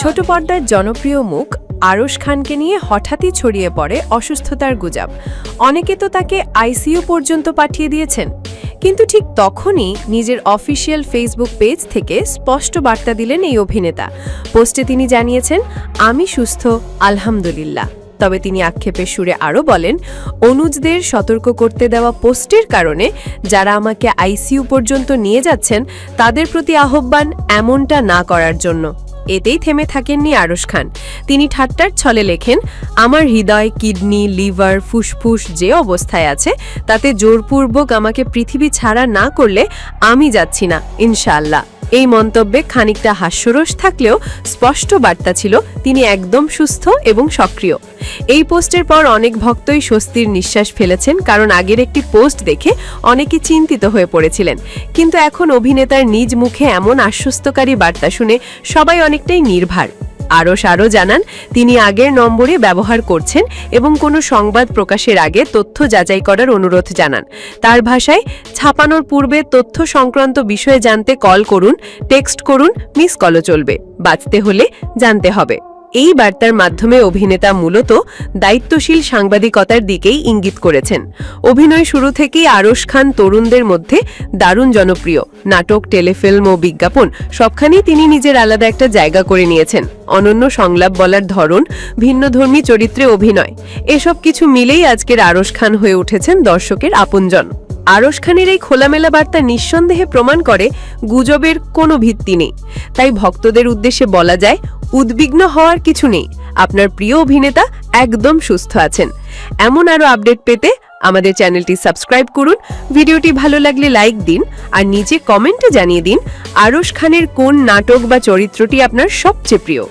ছোট পর্দার জনপ্রিয় মুখ আরশ খানকে নিয়ে হঠাৎই ছড়িয়ে পড়ে অসুস্থতার গুজব। অনেকে তো তাকে আইসিইউ পর্যন্ত পাঠিয়ে দিয়েছেন। কিন্তু ঠিক তখনই নিজের অফিসিয়াল ফেসবুক পেজ থেকে স্পষ্ট বার্তা দিলেন এই অভিনেতা। পোস্টে তিনি জানিয়েছেন, আমি সুস্থ, আলহামদুলিল্লাহ। তবে তিনি আক্ষেপের সুরে আরও বলেন, অনুজদের সতর্ক করতে দেওয়া পোস্টের কারণে যারা আমাকে আইসিইউ পর্যন্ত নিয়ে যাচ্ছেন তাদের প্রতি আহ্বান এমনটা না করার জন্য। এতেই থেমে থাকেননি আরশ খান। তিনি ঠাট্টার ছলে লেখেন, আমার হৃদয়, কিডনি, লিভার, ফুসফুস যে অবস্থায় আছে তাতে জোরপূর্বক আমাকে পৃথিবী ছাড়া না করলে আমি যাচ্ছি না, ইনশাআল্লাহ। এই মন্তব্যে খানিকটা হাস্যরস থাকলেও স্পষ্ট বার্তা ছিল তিনি একদম সুস্থ এবং সক্রিয়। এই পোস্টের পর অনেক ভক্তই স্বস্তির নিঃশ্বাস ফেলেছেন, কারণ আগের একটি পোস্ট দেখে অনেকে চিন্তিত হয়ে পড়েছিলেন। কিন্তু এখন অভিনেতার নিজ মুখে এমন আশ্বস্তকারী বার্তা শুনে সবাই অনেকটাই নির্ভার। আরও জানান, তিনি আগের নম্বরে ব্যবহার করছেন এবং কোনো সংবাদ প্রকাশের আগে তথ্য যাচাই করার অনুরোধ জানান। তার ভাষায়, ছাপানোর পূর্বে তথ্য সংক্রান্ত বিষয়ে জানতে কল করুন, টেক্সট করুন, মিস কলও চলবে। বাঁচতে হলে জানতে হবে। এই বার্তার মাধ্যমে অভিনেতা মূলত দায়িত্বশীল সাংবাদিকতার দিকেই ইঙ্গিত করেছেন। অভিনয় শুরু থেকেই আরশ খান তরুণদের মধ্যে দারুণ জনপ্রিয়। নাটক, টেলিফিল্ম ও বিজ্ঞাপন সবখানেই তিনি নিজের আলাদা একটা জায়গা করে নিয়েছেন। অনন্য সংলাপ বলার ধরন, ভিন্নধর্মী চরিত্রে অভিনয়, এসব কিছু মিলেই আজকের আরশ খান হয়ে উঠেছেন দর্শকের আপনজন। আরশ খানের এই খোলামেলা বার্তা নিঃসন্দেহে প্রমাণ করে গুজবের কোনো ভিত্তি নেই। তাই ভক্তদের উদ্দেশ্যে বলা যায়, উদ্বিগ্ন হওয়ার কিছু নেই। আপনার প্রিয় অভিনেতা একদম সুস্থ আছেন। এমন আরও আপডেট পেতে আমাদের চ্যানেলটি সাবস্ক্রাইব করুন। ভিডিওটি ভালো লাগলে লাইক দিন, আর নিচে কমেন্টে জানিয়ে দিন আরশ খানের কোন নাটক বা চরিত্রটি আপনার সবচেয়ে প্রিয়।